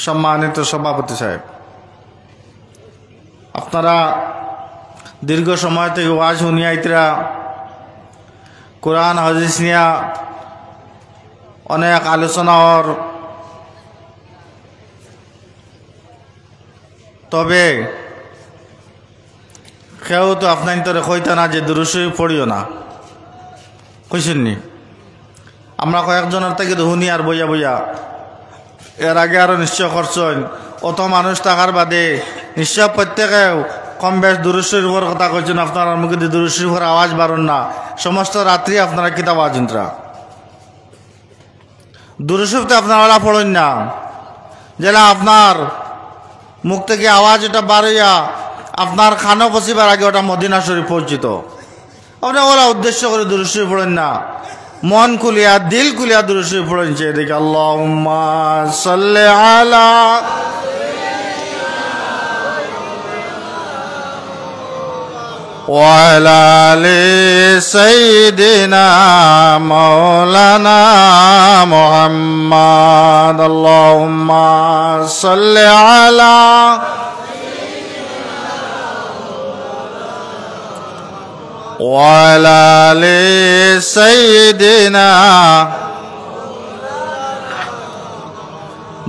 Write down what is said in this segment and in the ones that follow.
সম্মানিত সভাপতি সাহেব, আপনারা দীর্ঘ সময় থেকে ওয়াজ শুনিয়া আইতরা, কোরআন হাদিস নিয়া অনেক আলোচনা হর, তবে কেউ তো আপনার তরে কইতা না যে দুরূদ শরীফ পড়িও না, কইছেননি? আমরা কয়েকজনের থেকে শুনি আর বইয়া বইয়া, এর আগে আরও নিশ্চয় করছেন। অত মানুষ থাকার বাদে নিশ্চয় প্রত্যেকেও কম বেশ দুরূদ শরীফের কথা কইছেন। আপনার মুখে দিয়ে দুরূদ শরীফের আওয়াজ বাড়ুন না, সমস্ত রাত্রি আপনারা কিতাব আওয়াজরা দুরূদ শরীফ তো আপনারা পড়েন না, যেটা আপনার মুখ থেকে আওয়াজ এটা বাড়িয়া আপনার খানো পচিবার আগে ওটা মদিনা শরীফ পৌঁছিত। আপনার ওরা উদ্দেশ্য করে দুরূদ শরীফ পড়েন না, মন খুলিয়া দিল খুলিয়া দুরূদ শরীফ পড়েছে। দেখি আল্লাহুম্মা সাল্লি আলা ওয়া আলা আলি সাইয়্যিদিনা মাওলানা মুহাম্মদ। আল্লাহুম্মা সাল্লি আলা ওয়া আলা আলি সাইয়্যিদিনা।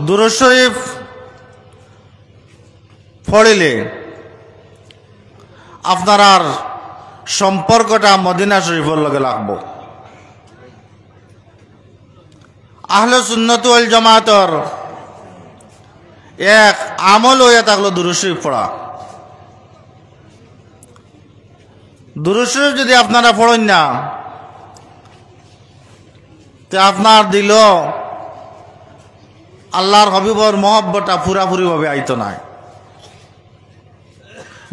দুরূদ শরীফ পড়িলে আপনার সম্পর্কটা মদিনা শরীফের লগে লাগবো। আহলে সুন্নাত ওয়াল জামাতের এক আমল হইয়া থাকলো দুরূদ শরীফ পড়া। দুরূদ শরীফ যদি আপনারা পড়েন না, তে আপনার দিল আল্লাহর হবিবর মহব্বতটা পুরাপুরিভাবে আইতো নাই।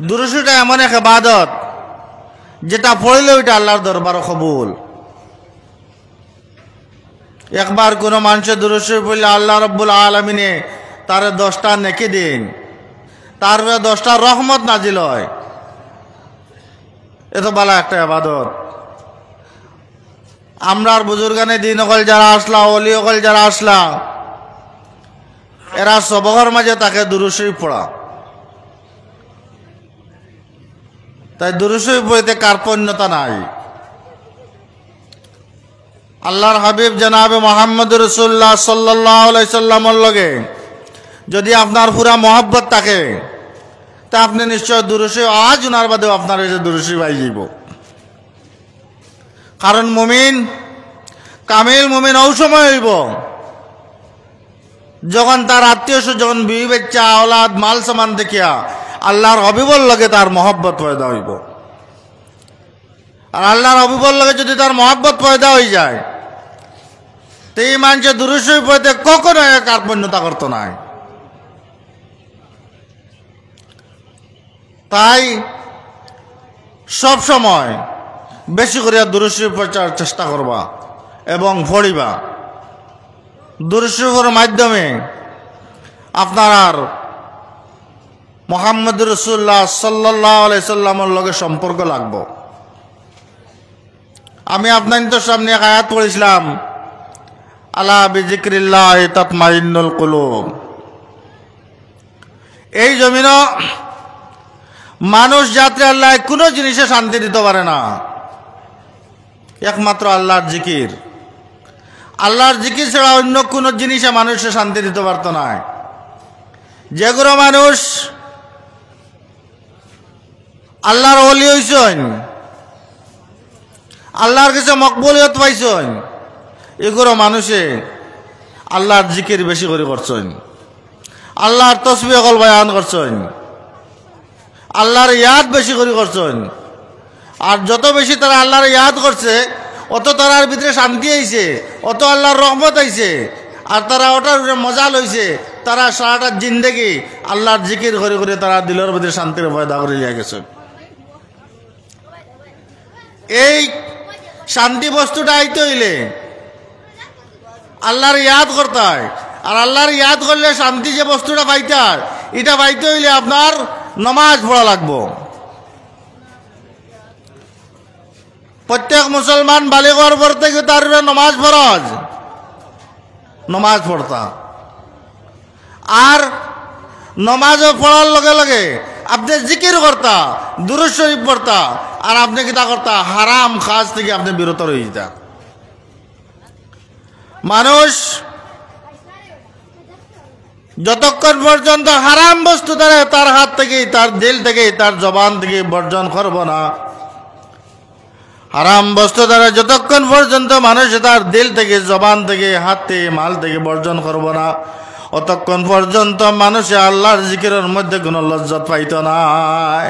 দুরূদ শরীফটা এমন এক ইবাদত যেটা পড়লে ওইটা আল্লাহর দরবারে কবুল। একবার কোনো মানুষের দুরূদ শরীফ পড়লে আল্লাহ রাব্বুল আলামিনে তার 10টা নেকি দিন, তার 10টা রহমত নাজিল হয়। এত ভালো একটা ইবাদত। আমরার বুজুর্গানে দিন অকল যারা আসলা, অলি অকল যারা আসলা, এরা সবগর মাঝে তাকে দুরূদ শরীফ পড়া। তাই দুরূদ শরীফ পড়তে কার্পণ্যতা নাই। আল্লাহর হাবিব জনাবে মুহাম্মদুর রাসূলুল্লাহ সাল্লাল্লাহু আলাইহি সাল্লামের লগে যদি আপনার পুরা মহব্বত থাকে, তা আপনি নিশ্চয় দুরূদ শরীফ আজ উনার বাদেও আপনার এসে দুরূদ শরীফ আই যাইব। কারণ মুমিন, কামিল মুমিন ওই সময় হইব যখন তার আত্মীয় স্বজন, বিবি বাচ্চা, আওলাদ, মাল সামান দেখিয়া আল্লাহর হবিবর লগে তার মহব্বত পয়দা হইব। আর আল্লাহর হবিবর লগে যদি তার মহব্বত পয়দা হয়ে যায়, তো এই মানুষের দুরূদ শরীফ পড়তে কখনো কার্পণ্যতা করতো না। তাই সব সময় বেশি করে দুরূদ শরীফ পড়ার চেষ্টা করবা এবং পড়িবা। দুরূদ শরীফের মাধ্যমে আপনার মুহাম্মদুর রাসূলুল্লাহ সাল্লাল্লাহু আলাইহি সাল্লামের লগে সম্পর্ক লাগবো। আমি আপনাদের সামনে এক আয়াত পড়েছিলাম, আলা বিযিকরিল্লাহি তাতমাইন্নুল কুলুব। এই জমিনও মানুষ যাত্রে আল্লাহ কোনো জিনিসে শান্তি দিতে পারে না, একমাত্র আল্লাহর জিকির। আল্লাহর জিকির ছাড়া অন্য কোনো জিনিসে মানুষে শান্তি দিতে পারত না। যেগুলো মানুষ আল্লাহর ওলি হইছেন, আল্লাহর কাছে মকবুলিয়ত পাইছেন, এগুলো মানুষে আল্লাহর জিকির বেশি করে করছেন, আল্লাহর তসবিহ অকল বয়ান করছেন, আল্লাহর ইয়াদ বেশি করে করছেন। আর যত বেশি তারা আল্লাহর ইয়াদ করছে, অত তারার ভিতরে শান্তি আইছে, অত আল্লাহর রহমত আইছে, আর তারা ওটার মজা লইছে। তারা সারাটা জিন্দেগি আল্লাহর জিকির করে করে তারা দিলের ভিতরে শান্তির পয়দা করে লিয়া গেছে। এই শান্তি বস্তুটা আইতে হইলে আল্লাহর ইয়াদ করতে হয়। আর আল্লাহর ইয়াদ করলে শান্তি যে বস্তুটা পাইতে হয়, এটা পাইতে হইলে আপনার নামাজ পড়া লাগবো। প্রত্যেক মুসলমান বালিগর পর থেকে তার নামাজ ফরজ, নামাজ পড়তা। আর নমাজও পড়ার লগে লগে আপনি জিকির করতা, দুরূদ শরীফ পড়তা, আর আপনি কিতা করতা, হারাম কাজ থেকে আপনি বিরত রয়ে যেতা। মানুষ যতক্ষণ পর্যন্ত হারাম বস্তু দ্বারা তার হাত থেকে, তার দিল থেকে, তার জবান থেকে বর্জন করব না, হারাম বস্তু দ্বারা যতক্ষণ পর্যন্ত মানুষ তার দিল থেকে, জবান থেকে, হাত থেকে, মাল থেকে বর্জন করব না, অতক্ষণ পর্যন্ত মানুষে আল্লাহর জিকিরের মধ্যে কোনো লজ্জত পাইত নাই।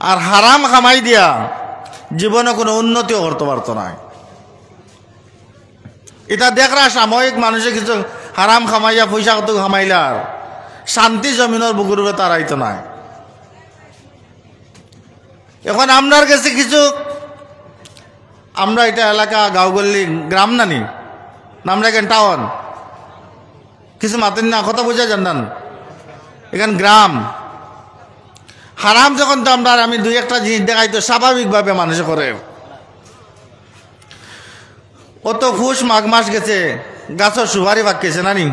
আর হারাম কামাই দিয়া জীবনে কোনো উন্নতিও করতে পারত না। এটা দেখরা সাময়িক মানুষে কিছু হারাম খামাইয়া পয়সা কত খামাইলার শান্তি জমিনের বুকুরবে তারাইতো নাই। এখন আপনার কাছে কিছু, আমরা এটা এলাকা গাঁওগল্লি গ্রাম নানি, আমরা এখানে টাউন, কিছু মাতেন না, কথা বোঝা জানান, এখানে গ্রাম। হারাম যখন তো আমরা, আমি দুই একটা জিনিস দেখাই তো স্বাভাবিকভাবে মানুষে করে। অত ফুস মাঘ মাস গেছে, গাছের সুপারি পাকিয়েছে নানি,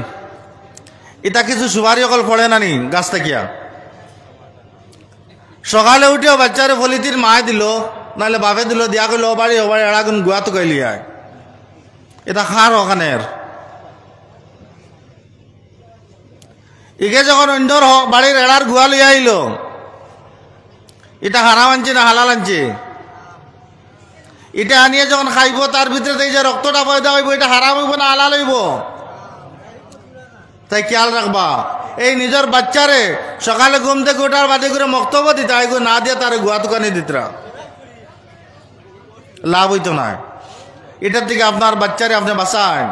এটা কিছু সুপারি অকল পড়ে নানি গাছ থাকিয়া। সকালে উঠেও বাচ্চারে ফলিতির মায় দিল, নাহলে বাপে দিল, দিয়া করলো ওবাড়ি ওবাড়ি এড়াগুন গুয়া তো কইলি আয়, এটা খার ওখানের। ইকে যখন অন্যর বাড়ির এড়ার গুয়া লইয়া আইল, এটা হারাম আনছে না হালাল আনছে? এটা আনিয়ে যখন খাইব তার ভিতরে থেকে যে রক্তটা পয়দা হইব, এটা হারাম হইব না হালাল হইব? তাই খেয়াল রাখবা। এই নিজের বাচ্চারে সকালে ঘুম থেকে ওঠার বাদে করে মক্তব্য দিতা, এগো না দিয়ে তার গুয়া দোকানে দিতরা, লাভ হইতো না। এটার থেকে আপনার বাচ্চারে আপনি বাঁচান,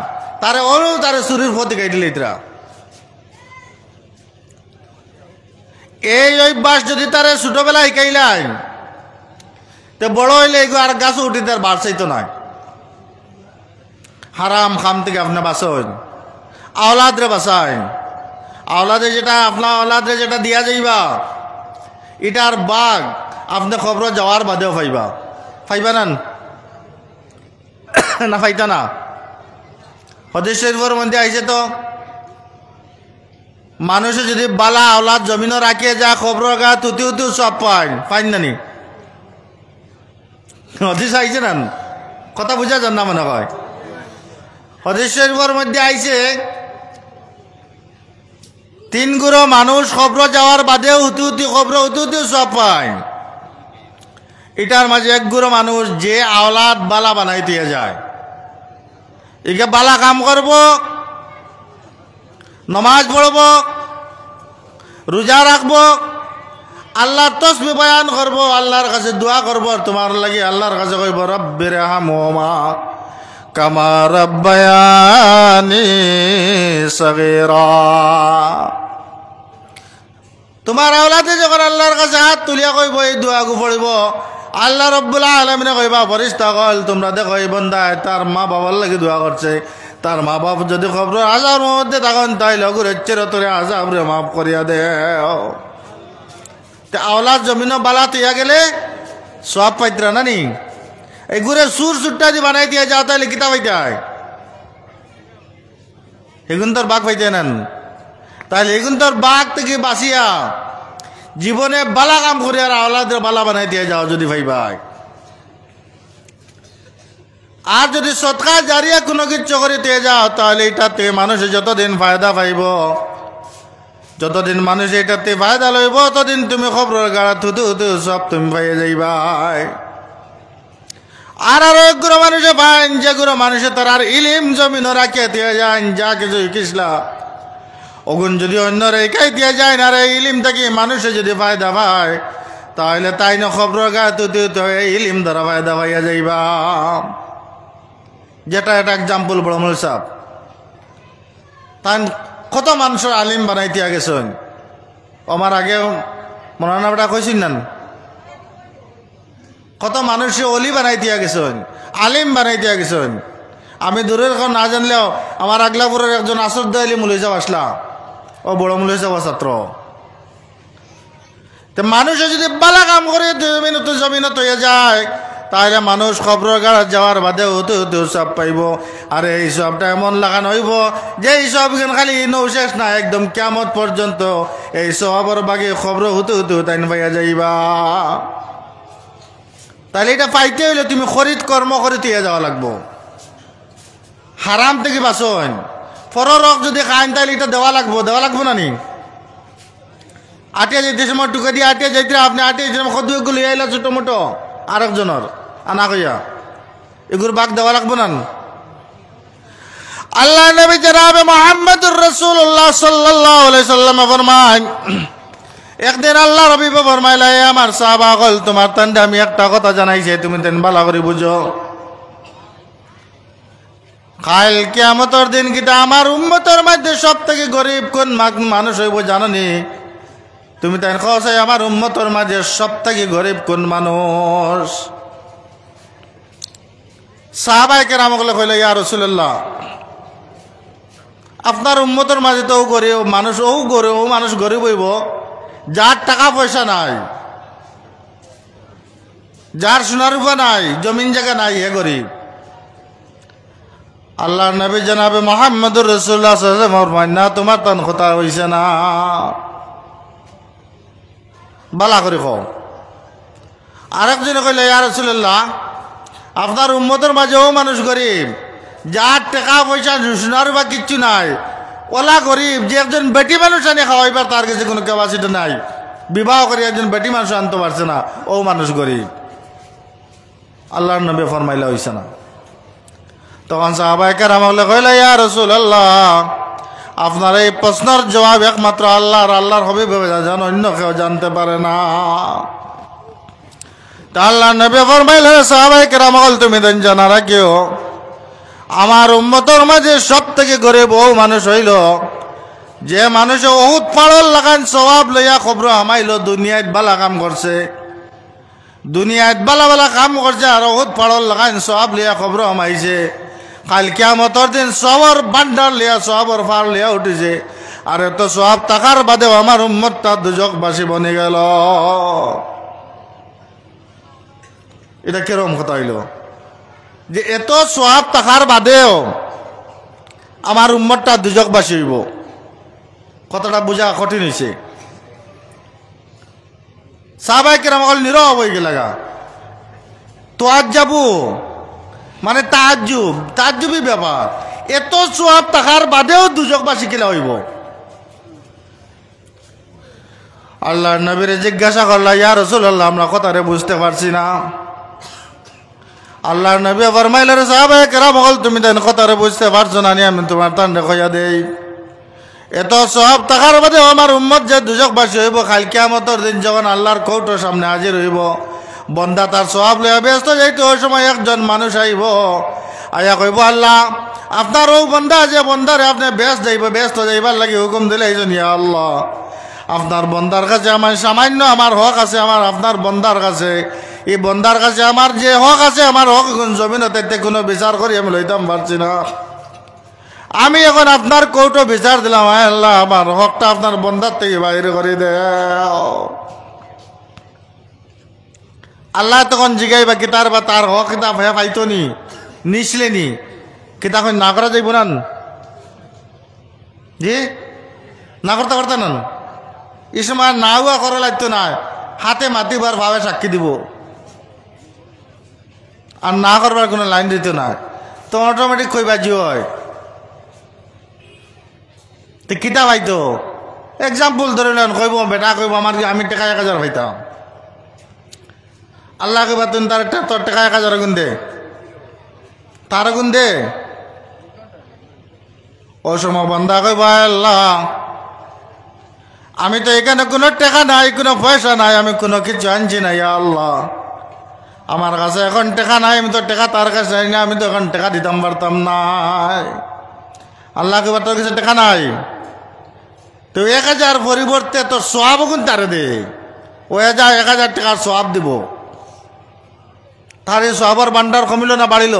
তারে ওরও তারে শরীর ফতি কাটি লইতরা। এই অভ্যাস যদি তারে ছোটবেলা শিখাইলাই, তো বড় হইলে এগো আর গাছ উঠি তার বাড়ছাইতো না। হারাম খাম থেকে আপনি বাঁচন, আওলাদরে বাঁচান। আওলাদে যেটা আপনার আওলাদরে যেটা দিয়া যাইবা, এটার বাঘ আপনি খবর যাওয়ার বাদেও পাইবা, পাইবা না না পাইতা না? হদিস শরীফের মধ্যে আইছে তো, মানুষে যদি বালা আওলাদ জমিনও রাখিয়ে যা খবর গা তুতি উতি সব পাইন, পাইন নানি? হদিস আইছে না? কথা বুঝা যান না মনে হয়। হদিস শরীফের মধ্যে আইছে, তিন গুরো মানুষ খবর যাওয়ার বাদেও হুতি হুতি খবর হুতি হুতিও সব পায়। এটার মাঝে এক গুরো মানুষ যে আওলাদ বালা বানাই দিয়ে যায়, একে বালা কাম করব, নমাজ পড়ব, রোজা রাখব, আল্লাহর তসবিহ বয়ান করব, আল্লাহর কাছে দোয়া করব, তোমার লাগি আল্লাহর কাছে কইব রব্বির হামহুমা কামা রাব্বায়ানি সগীরা। তোমার আওলাদে যখন আল্লাহর কাছে হাত তুলিয়া কইব, এই দোয়াগু পড়িব, আল্লাহ রব্বুল আলামিনে কইবা ফেরেশতাগণ তোমরা দেখো এই বান্দায় তার মা বাবার লাগি দোয়া করছে, তার মা বাপ যদি খবর আযাবের মধ্যে থাকেন তাইলে গুরেচ্ছের তোরে আযাবরে মাফ করিয়া দেও। তে আওলাদ জমিন বালা তুইয়া গেলে সব পাইতরা নানি? এই গুরে সুর সুট্টা দি বানাই দিয়া যাও তাইলে কিতা পাইতাই? এগুন তোর বাঘ পাইতে নেন, তাহলে এগুন তোর বাঘ থেকে বাঁচিয়া জীবনে বালা কাম করে আর আওলাদের বালা বানাই দিয়ে যাও যদি ভাই ভাই। আর যদি সৎকা জারিয়া কোনো কিছু করে দিয়ে যাও, তাহলে এটাতে মানুষে যতদিন ফায়দা পাইব, যতদিন মানুষ এটাতে ফায়দা লইব, ততদিন তুমি খবর গাড়া থুতু থুতু সব তুমি পাইয়ে যাইবাই। আর আরো একগুলো মানুষে পাইন, যেগুলো মানুষে তার আর ইলিম জমিন রাখিয়া দিয়ে যান, যা কিছু শিখিসলা ওগুন যদি অন্য রেখাই দিয়ে যায় না রে, ইলিম থেকে মানুষে যদি ফায়দা পায়, তাহলে তাই না খবর গায়ে ইলিম দ্বারা ফায়দা পাইয়া যাইবা। যেটা একটা এক্সাম্পল বড় মূল সাহেব, তাই কত মানুষের আলিম বানাই দিয়া গেছেন। আমার আগে মনানাটা কইছেন না, কত মানুষে অলি বানাই দিয়া গেছেন, আলিম বানাই দিয়া গেছেন। আমি দূরের এখন না জানলেও আমার আগলাপুরের একজন আসরদ আলী মুলই সাহেব আসলা, ও বড় মুলই সাহেব ছাত্র। তো মানুষে যদি বালা কাম করে জমিনত হয়ে যায়, তাহলে মানুষ খবর গাড়া যাওয়ার বাদে হতে হতে সব পাইব। আরে এই সবটা এমন লাগানো হইব যে এই সব খালি নৌ শেষ না, একদম কিয়ামত পর্যন্ত এই সবর বাগে খবর হতে হতে তাই পাইয়া যাইবা। তাহলে এটা পাইতে হইলে তুমি খরিদ কর্ম করে দিয়ে যাওয়া লাগবো। হারাম থেকে বাঁচন ফরক যদি খাইন তাহলে এটা দেওয়া লাগবো না নি? আটিয়া যাইতে সময় টুকা দিয়ে আটিয়া যাইতে আপনি আটিয়া সদুগুলো লিয়ে আইলা ছোটো মোটো আরেকজনের আনা কইয়া এগুলো বাঘ দেওয়া লাগবো না? আল্লাহ নবী জনাবে মুহাম্মদুর রাসূলুল্লাহ সাল্লাল্লাহু আলাইহি সাল্লাম ফরমান, একদিন আল্লাহ রবি ফরমাইলা, আমার সাহাবা হল তোমার তান্ডে আমি একটা কথা জানাইছি, তুমি তেন ভালো করে বুঝো। কাল কিয়ামতের দিন কিটা আমার উম্মতের মধ্যে সব থেকে গরিব কোন মানুষ হইব জাননি? তুমি তাই কসাই আমার উম্মতের মাঝে সব থেকে গরিব কোন মানুষ? সাহাবায়ে কেরাম কইল, ইয়া রাসূলুল্লাহ, আপনার উম্মতের মাঝে তো গরিব মানুষ, ও মানুষ গরিব হইব যার টাকা পয়সা নাই, যার সোনার রূপা নাই, জমিন জায়গা নাই, হে গরিব। আল্লাহর নবী জনাবে মুহাম্মদুর রাসূলুল্লাহ সাল্লাল্লাহু আলাইহি ওয়াসাল্লাম ফরমায়, না তোমার তন কথা হইছে না, বালা করে কও। আরেকজনে কইল, ইয়া রাসূলুল্লাহ, আপনার উম্মতের মাঝে ও মানুষ গরিব যার টাকা পয়সা সোনার রূপা কিচ্ছু নাই, ওলা গরিব যে একজন বেটি মানুষ আনে খাওয়াইবার তার কাছে কোনো ক্যাপাসিটি নাই, বিবাহ করে একজন বেটি মানুষ আনতে পারছে না, ও মানুষ গরিব। আল্লাহর নবী ফরমাইলা হইছে না। তখন সাহাবায়ে কেরাম কইল, ইয়া রাসূলুল্লাহ, আপনার এই প্রশ্নের জবাব একমাত্র আল্লাহর হাবিব জানেন, অন্য কেউ জানতে পারে না। তা আল্লাহর নবী ফরমাইলেন, সাহাবায়ে কেরাম তুমি দেন জানা রাখিও, আমার উম্মতের মাঝে সব থেকে গরিব ও মানুষ হইল যে মানুষ বহুত পাড়ল লাগান সওয়াব লইয়া খবর হামাইল, দুনিয়াত বালা কাম করছে, দুনিয়াত বালা বালা কাম করছে, আর বহুত পাড়ল লাগান সওয়াব লইয়া খবর হামাইছে, কাল কিয়ামতের দিন সবর বান্ডার লিয়া সবর ফার লিয়া উঠেছে, আর এত সওয়াব টাকার বাদেও আমার উম্মতটা দুজকবাসী বনে গেল। এটা কিরকম কথা হইল যে এত সওয়াব টাকার বাদেও আমার উম্মতটা দুজকবাসী হইব? কথাটা বোঝা কঠিন হয়েছে। সাহাবায়ে কেরাম নীরব হয়ে গেলাগা। তোয়াজ্জাবু মানে তাজ্জুবি ব্যাপার, এত সওয়াব টাকার বাদেও দুজকবাসী কিলা হইব? আল্লাহর নবীরে জিজ্ঞাসা করলা, ইয়া রাসূলুল্লাহ, আমরা কথারে বুঝতে পারছি না। আল্লাহর নবী ফরমাইলেন, সাহাবায়ে কেরাম তুমি দেন কথারে বুঝতে পারছো না, আমি তোমার তান্ডে কইয়া দেই, এত সওয়াব টাকার বাদে আমার উম্মত যে দুজকবাসী হইব, কাল কিয়ামতের দিন যখন আল্লাহর কৌটোর সামনে হাজির হইব, বন্দা তার সওয়াব লইয়া ব্যস্ত যাইতে, ওই সময় একজন মানুষ আইব, আয়া কইব, আল্লাহ আপনার ও বন্দা যে বন্দারে আপনি ব্যস্ত যাইবার লাগে হুকুম দিলে, এইজন ইয়া আল্লাহ, আপনার বন্দার কাছে আমার সামান্য আমার হক আছে, আমার আপনার বন্দার কাছে, এই বন্দার কাছে আমার যে হক আছে, আমার হক এখন জমিনতে কোনো বিচার করি আমি লইতাম পারছি না, আমি এখন আপনার কৌটো বিচার দিলাম, আল্লাহ আমার হকটা আপনার বন্দার থেকে বাইরে করে দেও। আল্লাহ তখন জিগাইবা কিতার বা তার হক কিতাব হয়ে পাইতো নি, নিসলেনি কিতাব না করা যাইব না, জি না করতে পারতেন না, এই সময় না হুয়া করা লাগতো না, হাতে মাতিবার ভাবে সাক্ষী দিব, আর না করবার কোনো লাইন দিত না, তো অটোমেটিক কইবাজি হয়। তো কিতা পাইতো এক্সাম্পল ধরে নেন, কইব বেটা কইব আমার আমি টাকা 1000 পাইতাম, আল্লাহ কইবা তুমি তোর টাকা 1000 গুণ দে, তার গুণ দে। ওই সময় বন্দা কইব, আল্লাহ আমি তো এখানে কোনো টাকা নাই, কোনো পয়সা নাই, আমি কোনো কিছু আনছি না, ইয়া আল্লাহ আমার কাছে এখন টাকা নাই, আমি তো টাকা তার কাছে নাই না, আমি তো এখন টাকা দিতাম পারতাম না। আল্লাহ কইবা তোর কাছে টাকা নাই, তো 1000 পরিবর্তে তোর সওয়াব গুণ তারে দে, ও 1000 টাকার সওয়াব দিব, তার এই সওয়াবের ভান্ডার কমিল না বাড়িল?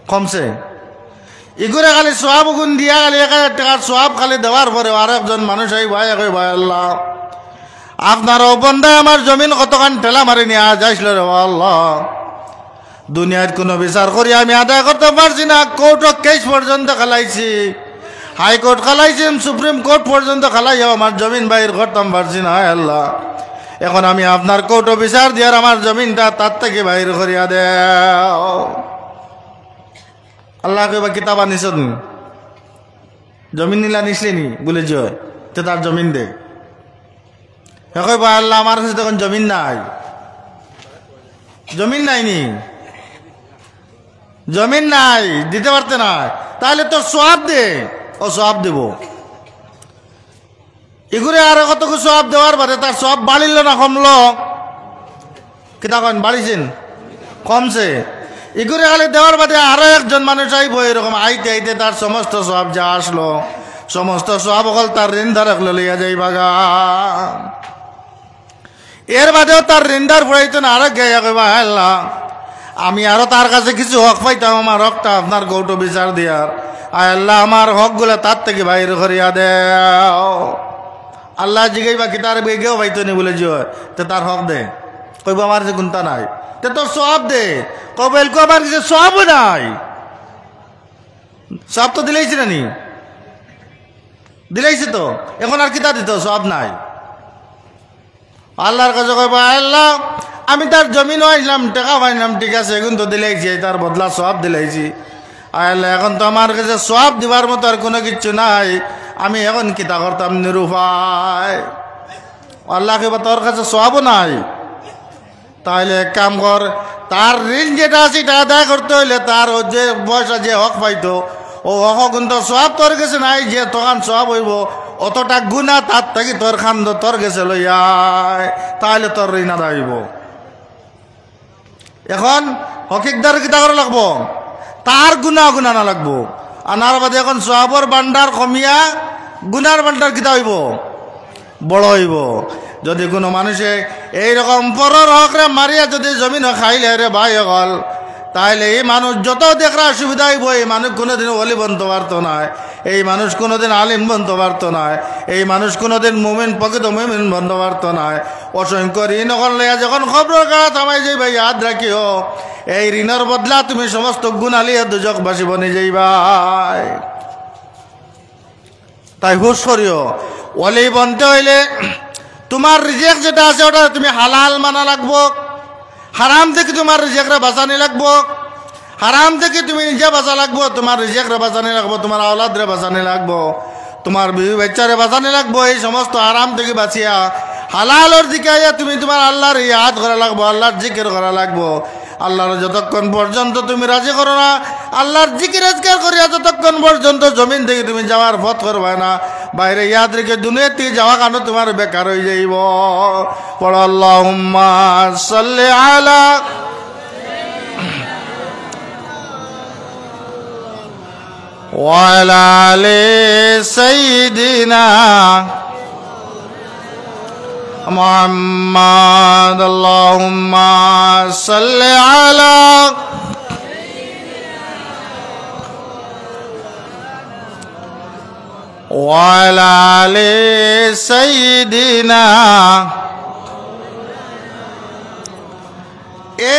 কমছে। এগুলো খালি সওয়াব গুণ দিয়া খালি 1000 টাকার সওয়াব খালি দেওয়ার পরে আরেকজন মানুষ এই ভাই ভাই আল্লাহ আপনার ও বন্দায় আমার জমিন কতখান ঠেলা মারি নিয়ে যাইছিল রে আল্লাহ, দুনিয়ার কোনো বিচার করি আমি আদায় করতে পারছি না। কোর্ট অফ কেস পর্যন্ত খেলাইছি, হাইকোর্ট খেলাইছি, সুপ্রিম কোর্ট পর্যন্ত খেলাইও আমার জমিন বাইর করতাম পারছি না। হায় আল্লাহ, এখন আমি আপনার কোর্ট অফ বিচার দিয়ে আমার জমিনটা তার থেকে বাইর করিয়া দেও। আল্লাহ কইবা কিতাব আনিস, জমিন নিলা নিসলেনি বলে জয় তো তার জমিন দে। কইবা আল্লাহ আমার কাছে তখন জমিন নাই, জমিন নাইনি, জমিন নাই, দিতে পারতে না, তাহলে তোর সোয়াব দে। ও সোয়াব দেব, এগুলো আর কত সোয়াব দেওয়ার বাদে তার সোয়াব বাড়িল না কমলো? কিতা কন বাড়িছেন কমছে? এগুলো খালি দেওয়ার বাদে আরো একজন মানুষ আইব, এরকম আইতে আইতে তার সমস্ত সোয়াব যা আসলো সমস্ত সোয়াব হল তার ঋণ ধারক লইয়া যাইবা গা। এর বাদেও তার ঋণদার ফুরাইতো না, আরো গাইয়া কইবা আল্লাহ আমি আরো তার কাছে কিছু হক পাইতাম, আমার হকটা আপনার কোর্ট অফ বিচার দিয়ার, আল্লাহ আমার হক গুলা তার থেকে বাইর করিয়া দেও। আল্লাহ জিগাইবা কি তার বেগেও পাইতো নি বলে যে তো তার হক দে। কইব আমার যে গুণতা নাই, তো তোর সব দে। কবেল কো আমার কিছু সবও নাই, সব তো দিলেইছি না নি, দিলেইছি তো, এখন আর কিতা দিত, সব নাই। আল্লাহর কাছে কইবা আল্লাহ আমি তার জমিন আইলাম, টাকা পাইলাম, ঠিক আছে, এখন তো দিলাইছি, তার বদলা সব দিলাইছি। আল্লাহ এখন তো আমার কাছে সব দিবার মতো আর কোনো কিচ্ছু নাই, আমি এখন কিতা করতাম নিরুপায়। আল্লাহ কইবা তোর কাছে সবও নাই, তাহলে এক কাম কর, তার ঋণ যেটা আছে এটা আদায় করতে হইলে তার যে পয়সা যে হক পাইতো ও হক কিন্তু সব তোর কাছে নাই, যে তখন সব হইব অতটা গুণা তার থেকে তোর খান্দ তোর কাছে লইয়ায়, তাহলে তোর ঋণ আদায় হইব। এখন হকিকদার কিতা করা লাগবো, তার গুণা গুণা না লাগবো, আনার বাদে এখন সবর ভান্ডার কমিয়া গুনার ভান্ডার কিতা হইব, বড় হইব। যদি কোনো মানুষে এইরকম পরর হকরে মারিয়া যদি জমিন খাইলে রে ভাই হল, তাহলে এই মানুষ যত দেখরা সুবিধা হইব, এই মানুষ কোনোদিন অলি বনতে পারতো না, এই মানুষ কোনোদিন আলিম বনতে পারতো না, এই মানুষ কোনোদিন মুমিন প্রকৃত মুমিন বনতে পারতো না। অসংখ্য ঋণ লইয়া যখন খবর কাগজ থামাই যাইবা, ইয়াদ রাখিও এই ঋণের বদলা তুমি সমস্ত গুণালিয়া দুজকবাসী বনে যাইবাই। তাই হুশ করিও, অলি বনতে হইলে তোমার রিজেক যেটা আছে ওটা তুমি হালাল মানা লাগবো, হারাম থেকে তোমার রিজেকরে বাঁচানি লাগবো, হারাম থেকে তুমি নিজে বাঁচা লাগবো, তোমার রিজেকরে বাঁচানি লাগবো, তোমার আওলাদরে বাঁচানি লাগবো, তোমার বিবি বাচ্চারে বাঁচানি লাগবো। এই সমস্ত হারাম থেকে বাঁচিয়া হালালের দিকে আইয়া তুমি তোমার আল্লাহর ইয়াদ করা লাগবো, আল্লাহর জিকির করা লাগবো। আল্লাহর যতক্ষণ পর্যন্ত তুমি রাজি করো না, আল্লাহর জিকির আজকার করিয়া যতক্ষণ পর্যন্ত জমিন থেকে তুমি যাওয়ার পথ করবে না, বাইরে ইয়াদ রেখে দুনিয়ার থেকে যাওয়া কেন তোমার বেকার হয়ে যাইব। পড়ো আল্লাহুম্মা সাল্লি আলা ওয়া আলা আলি সাইয়্যিদিনা মুহাম্মাদ। আল্লাহুম্মা সাল্লি আলা ওয়া আলা আলি সাইয়্যিদিনা।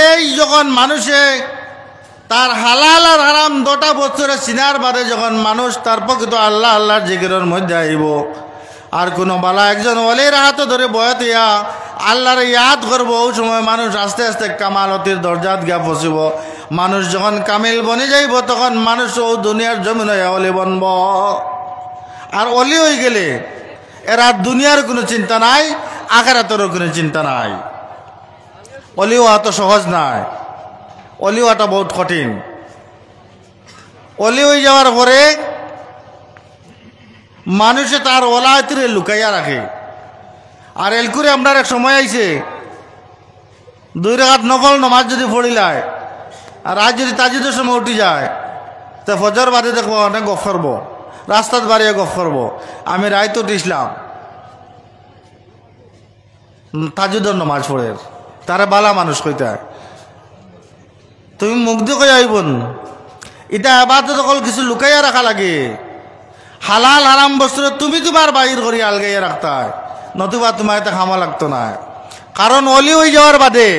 এই যখন মানুষে তার হালাল আর হারাম দুটা বছরে চিনার বাদে যখন মানুষ তার প্রকৃত আল্লাহ আল্লাহর জিকিরের মধ্যে আইব, আর কোনো বালা একজন ওলির হাতে ধরে বয়াতিয়া আল্লাহর ইয়াদ করবো, ওই সময় মানুষ আস্তে আস্তে কামালতির দরজাত গিয়া পৌঁছিব। মানুষ যখন কামিল বনে যাইব তখন মানুষ ও দুনিয়ার জমিন অলি বনব। আর অলি হয়ে গেলে এরা দুনিয়ার কোনো চিন্তা নাই, আখিরাতেরও কোনো চিন্তা নাই। অলি হওয়া তো সহজ নাই, অলি হওয়াটা বহুত কঠিন। অলি হয়ে যাওয়ার পরে মানুষে তার ওলায়তিরে লুকাইয়া রাখে। আর এলকুরে আপনার এক সময় আইছে 2 রাকাত নফল নমাজ যদি পড়িলায় আর আজ যদি তাজিদের সময় উঠি যায়, তো ফজর বাদে দেখবো অনেক গফ করবো, রাস্তাত বাড়িয়ে গফ করবো, আমি রায়তো উঠিলাম তাজুদের নমাজ পড়ে, তারা বালা মানুষ কইতা তুমি মুখ দিয়ে কই আইবন। এটা আবাদত কল কিছু লুকাইয়া রাখা লাগে। হালাল হারাম বস্তু তুমি তোমার বাহির করি আলগাইয়া রাখতা, নতুবা তোমার এটা খামা লাগতো না। কারণ অলি হয়ে যাওয়ার বাদে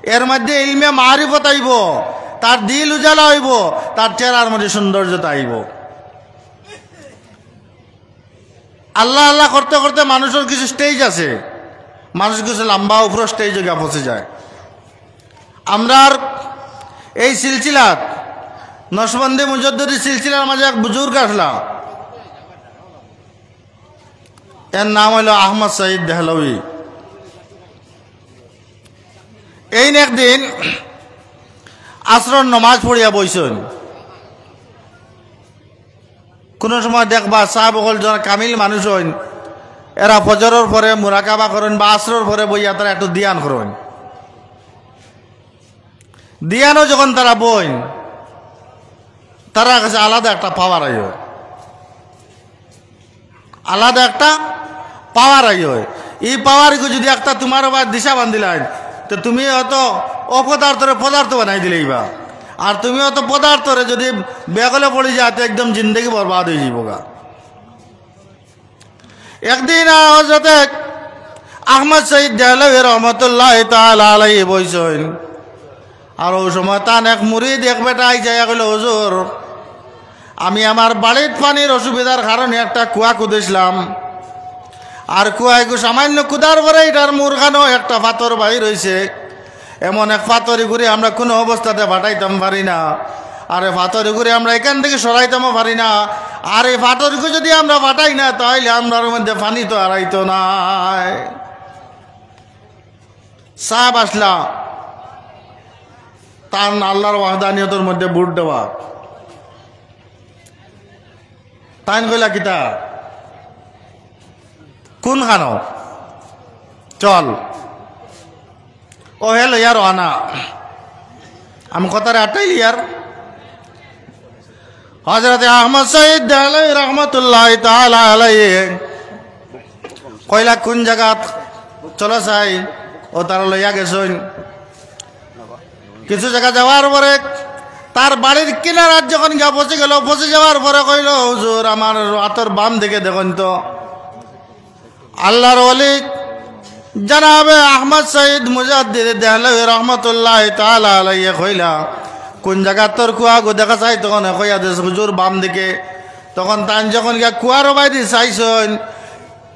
এর মধ্যে ইলমে মারিফত আইব, তার দিল উজালা হইব, তার চেহারার মধ্যে সৌন্দর্যতা আইব। আল্লাহ আল্লাহ করতে করতে মানুষের কিছু স্টেজ আছে, মানুষ কিছু লম্বা উপর স্টেজে গিয়ে পৌঁছে যায়। আমরা এই সিলসিলাত নশবন্দি মুজদ্দিদি সিলসিলার মাঝে এক বুজুর্গ আসলা, এর নাম হইল আহমদ সঈদ দেহলভী। এই একদিন আসরের নমাজ পড়িয়া বইছেন। কোনো সময় দেখবা সাহাবগল যারা কামিল মানুষ হইন, এরা ফজরের পরে মুরাকাবা করেন বা আসরের পরে বইয়া তারা একটু দিয়ান করেন। দিয়ানও যখন তারা বইন, তারা কাছে আলাদা একটা পাওয়ার আই হয়, আলাদা একটা পাওয়ার আই হয়। এই পাওয়ারকে যদি একটা তোমার আবার দিশা বান্ধিলেন, তো তুমি হয়তো অপদার্থরে পদার্থ বানাই দিলেই বা, আর তুমি হয়তো পদার্থরে যদি বেগলে পড়ে যায় তো একদম জিন্দগি বরবাদ হয়ে যাব গা। একদিন হযরত আহমদ সঈদ দেহলভী রহমতুল্লাহ তাআলা আলাইহি বইছেন, আর ওই সময় তান এক মুরিদ এক বেটা আই যায় কইল, হুজুর আমি আমার বাড়ির পানির অসুবিধার কারণে একটা কুয়া কুদেছিলাম, আর কুয়ায় সামান্য কুদার পরে এটার মুরখানো একটা পাথর বাহির হয়েছে। এমন এক পাথরি ঘুরে আমরা কোনো অবস্থাতে ফাটাইতাম পারি না, আর এই পাথরি ঘুরে আমরা এখান থেকে সরাইতামও পারি না, আর এই পাথরকে যদি আমরা ফাটাই না তাহলে আমরার মধ্যে পানি তো হারাইতো না। সাহাব আসলা, তার আল্লাহর ওয়াহদানিয়তের মধ্যে বুট দেওয়া, তাই কইলা কিতা কোন খানো চল, ও হেলো ইয়ার আনা আমি কথারে আটাইলি ইয়ার। হযরত আহমদ সঈদ দেহলভী রহমতুল্লাহ তাআলা আলাইহি কইলা কোন জায়গা চলো চাই, ও তারা লইয়া গেছেন। কিছু জায়গা যাওয়ার পরে তার বাড়ির কিনারাত যখন গিয়া পৌঁছে গেল, পৌঁছে যাওয়ার পরে কইল, হুজুর আমার হাতের বাম দিকে দেখুন তো আল্লাহর ওলি জনাবে আহমদ সঈদ মুজাদ্দিদ দেহলভী রহমতুল্লাহ তাআলা আলাইহি কইলা কোন জায়গা তোর কুয়া গো দেখা চাই, তখন কইয়া দিস হুজুর বাম দিকে। তখন তান যখন গিয়া কুয়ার বাইদি চাইছেন,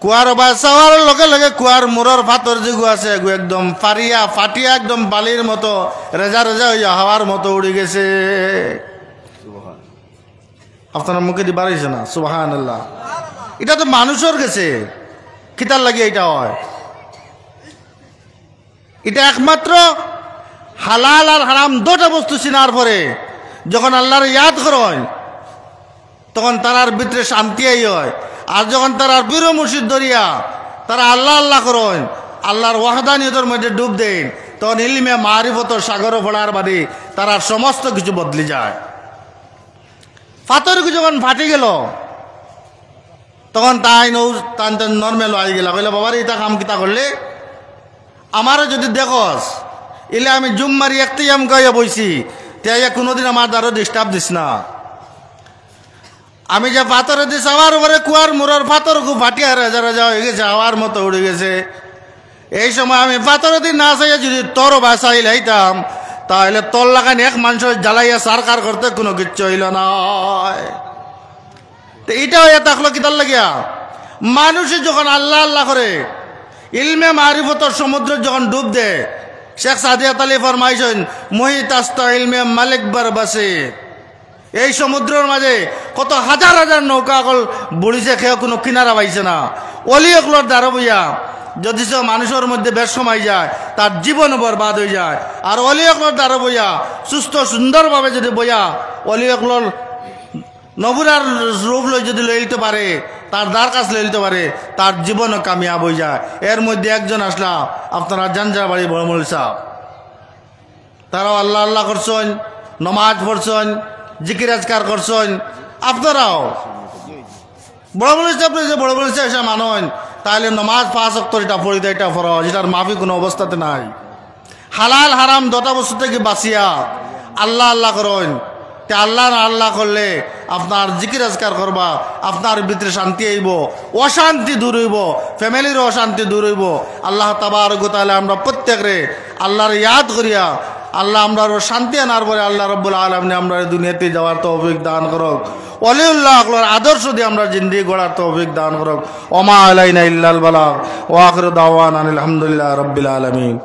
কুয়ার বাই চাওয়ার লগে লগে কুয়ার মূরর পাথর যেগু আছে এগু একদম ফারিয়া ফাটিয়া একদম বালির মতো রেজা রেজা হইয়া হাওয়ার মতো উড়ে গেছে। আপনার মুখে দি বাড়াইছে না সুবহানাল্লাহ। এটা তো মানুষের গেছে, কিতার লাগে এটা হয়? এটা একমাত্র হালাল আর হারাম দুটো বস্তু চিনার পরে যখন আল্লাহর ইয়াদ করেন তখন তারার ভিতরে শান্তি হয়। আর যখন তারার বীর মুর্শিদ দরিয়া তারা আল্লাহ আল্লাহ করেন, আল্লাহর ওয়াহদানিয়তের মধ্যে ডুব দেন, তখন ইলমে মারিফতের সাগরে পড়ার বাদে তারা সমস্ত কিছু বদলে যায়। পাথরকে যখন ফাটি গেল তখন তাই নৌ টান টান নর্মেল হয়ে গেল, কইলে বাবার এটা কাম কিতা করলে আমারও যদি দেখস এলে আমি জুম মারি একটাই গাইয়া বইছি, তাই কোনোদিন আমার দ্বারা ডিস্টার্ব দিস না। আমি যে পাথরে দিস আমার উপরে কুয়ার মুড়ার পাথর খুব ফাটিয়া রেজা রেজা হয়ে গেছে, হাওয়ার মতো উড়ে গেছে। এই সময় আমি পাথরে দিন না চাইয়া যদি তোর বাসাই লাইতাম তাহলে তোর লাগান এক মানুষের জ্বালাইয়া সারকার করতে কোনো কিচ্ছু হইল না। তো এটা হইয়া থাকলো কিতার লাগিয়া মানুষে যখন আল্লাহ আল্লাহ করে ইলমে মারিফতর সমুদ্র যখন ডুব দে, শেখ সাদিয়াত আলী ফরমাইছেন মুহিতাস্তা ইলমে মালিক বারবাসে, এই সমুদ্রের মাঝে কত হাজার হাজার নৌকা অকল বুড়িছে, খেয়ে কোনো কিনারা পাইছে না। অলি অকলর দ্বারা বইয়া যদি সে মানুষের মধ্যে বেশ সময় যায় তার জীবন বরবাদ হয়ে যায়। আর অলি অকলর দ্বারা বইয়া সুস্থ সুন্দরভাবে যদি বইয়া অলি অকলর নবুরার রূপ লই যদি লইতে পারে, তার দ্বার কাছ লইতে পারে, তার জীবনও কামিয়াব হয়ে যায়। এর মধ্যে একজন আসলা আপনারা জানজার বাড়ি বড় মৌলভী সাহেব, তারাও আল্লাহ আল্লাহ করছেন, নমাজ পড়ছেন, জিকির আজকার করছেন। আপনারাও বড় মৌলভী সাহেব যে বড় মৌলভী সাহেব এসে মানেন তাহলে নমাজ 5 ওয়াক্ত এটা পড়িতে এটা ফরজ, এটার মাফি কোনো অবস্থাতে নাই। হালাল হারাম দটা বস্তু থেকে বাঁচিয়া আল্লাহ আল্লাহ করেন, তে আল্লাহ না আল্লাহ করলে আপনার জিকির আজকার করবা, আপনার ভিতরে শান্তি আইব, অশান্তি দূর হইব, ফ্যামিলির অশান্তি দূর হইব। আল্লাহ তাবারক ওয়া তাআলা আমরা প্রত্যেকরে আল্লাহর ইয়াদ করিয়া আল্লাহ আমরা শান্তি আনার পরে আল্লাহ রব্বুল আলমিন আমরা দুনিয়াতে যাওয়ার তৌফিক দান করক ওয়ালিউল্লাহ আকলার আদর্শ দিয়ে আমরা জিন্দিগি গড়ার তৌফিক দান করক ওমা আলাইনা ইল্লাল বালাগ ওয়া আখিরু দাওয়ানা আলহামদুলিল্লাহি রাব্বিল আলামিন।